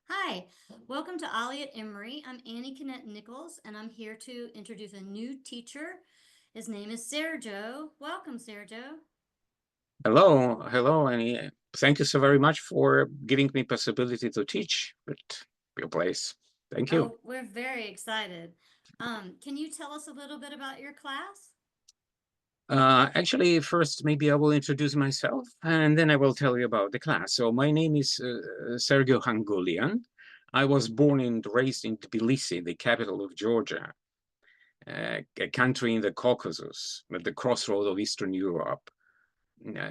Hi, welcome to OLLI at Emory. I'm Annie Kinnett Nichols, and I'm here to introduce a new teacher. His name is Sergio. Welcome, Sergio. Hello, and thank you so very much for giving me possibility to teach at your place. Thank you. Oh, we're very excited. Can you tell us a little bit about your class? Actually, first, maybe I will introduce myself, and then I will tell you about the class. So my name is Serge Khangulian. I was born and raised in Tbilisi, the capital of Georgia, a country in the Caucasus, at the crossroad of Eastern Europe.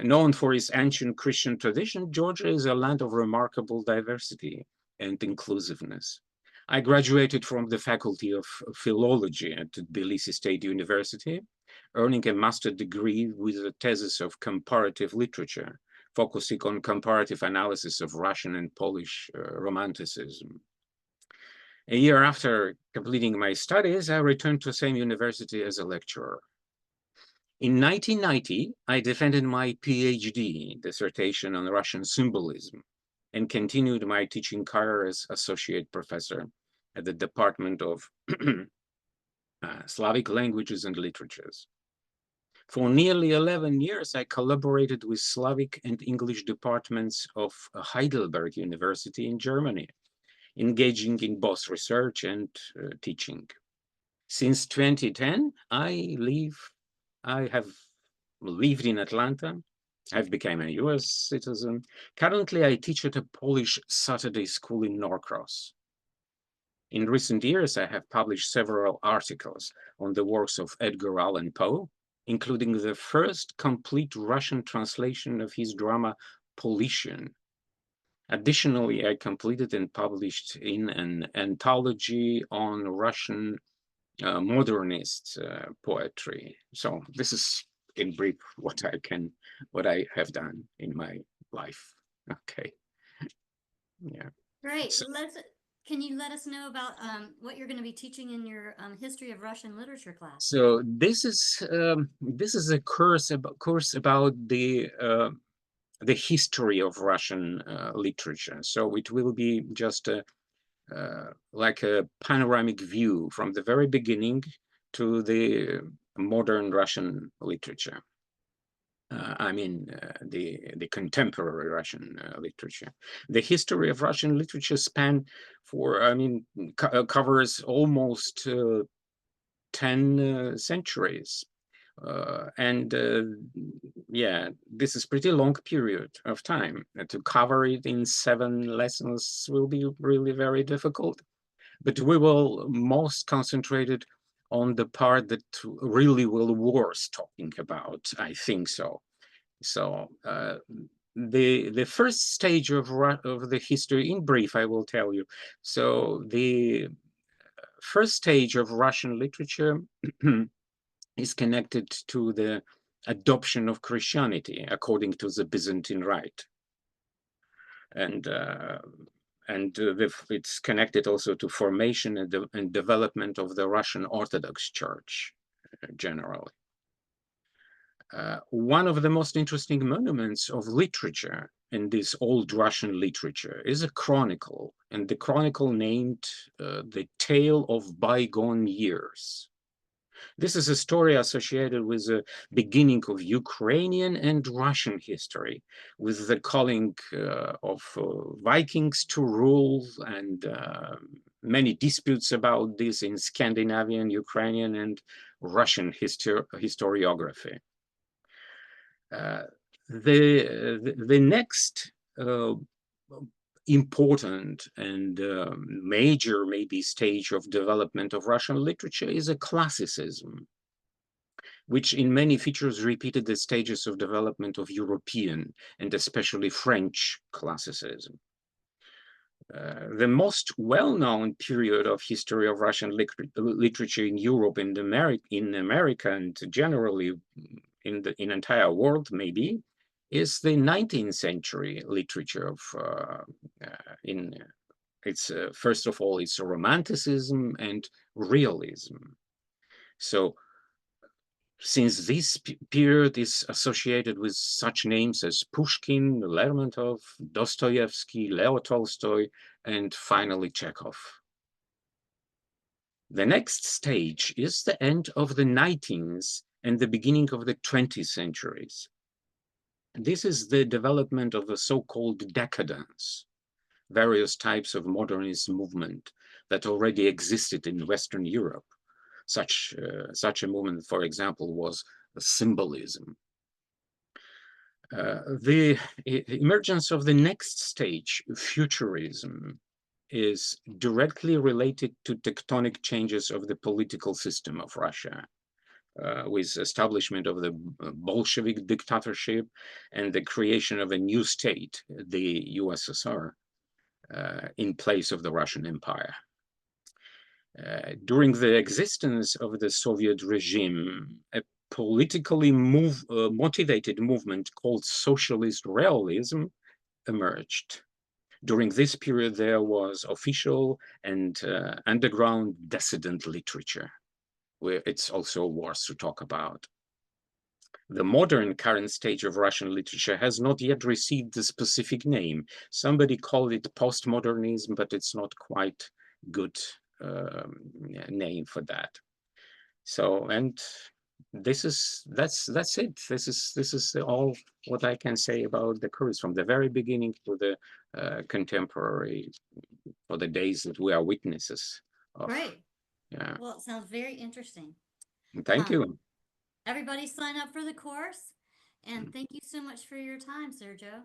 Known for its ancient Christian tradition, Georgia is a land of remarkable diversity and inclusiveness. I graduated from the Faculty of Philology at Tbilisi State University, earning a master's degree with a thesis of comparative literature, focusing on comparative analysis of Russian and Polish Romanticism. A year after completing my studies, I returned to the same university as a lecturer. In 1990, I defended my PhD dissertation on Russian symbolism and continued my teaching career as associate professor at the Department of Slavic Languages and Literatures. For nearly 11 years, I collaborated with Slavic and English departments of Heidelberg University in Germany, engaging in both research and teaching. Since 2010, I have lived in Atlanta. I've become a US citizen. Currently, I teach at a Polish Saturday school in Norcross. In recent years, I have published several articles on the works of Edgar Allan Poe, including the first complete Russian translation of his drama Politian. Additionally, I completed and published in an anthology on Russian modernist poetry. So this is in brief what I have done in my life. Okay, yeah. Great. So, Can you let us know about what you're going to be teaching in your history of Russian literature class? so this is a course about the history of Russian literature. So it will be just like a panoramic view from the very beginning to the modern Russian literature. The contemporary Russian literature. The history of Russian literature span covers almost 10 centuries. And yeah, this is pretty long period of time. To cover it in 7 lessons will be really very difficult. But we will most concentrate it on the part that really will worth talking about, I think so. So the first stage of the history, in brief, I will tell you. So the first stage of Russian literature is connected to the adoption of Christianity according to the Byzantine Rite, and it's connected also to formation and development of the Russian Orthodox Church generally. One of the most interesting monuments of literature in this old Russian literature is a chronicle, and the chronicle named The Tale of Bygone Years. This is a story associated with the beginning of Ukrainian and Russian history, with the calling of Vikings to rule and many disputes about this in Scandinavian, Ukrainian, and Russian historiography. The next important and major maybe stage of development of Russian literature is a classicism, which in many features repeated the stages of development of European and especially French classicism. The most well-known period of history of Russian literature in Europe and in America and generally in the entire world maybe is the 19th century literature of in it's first of all it's romanticism and realism. So since this period is associated with such names as Pushkin, Lermontov, Dostoevsky, Leo Tolstoy, and finally Chekhov. The next stage is the end of the 19th and the beginning of the 20th centuries. This is the development of the so-called decadence, various types of modernist movement that already existed in Western Europe. Such a movement, for example, was symbolism. The emergence of the next stage, futurism, is directly related to tectonic changes of the political system of Russia, with establishment of the Bolshevik dictatorship and the creation of a new state, the USSR, in place of the Russian Empire. During the existence of the Soviet regime, a politically motivated movement called socialist realism emerged. During this period, there was official and underground dissident literature, where it's also worth to talk about. The modern current stage of Russian literature has not yet received the specific name. Somebody called it postmodernism, but it's not quite good name for that. So, and that's it. This is all what I can say about the cruise from the very beginning to the contemporary, for the days that we are witnesses of. Great. Yeah. Well, it sounds very interesting. Thank you. Everybody sign up for the course. And thank you so much for your time, Sergio.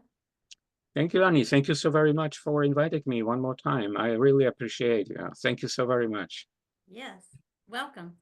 Thank you, Annie. Thank you so very much for inviting me one more time. I really appreciate it. Thank you so very much. Yes. Welcome.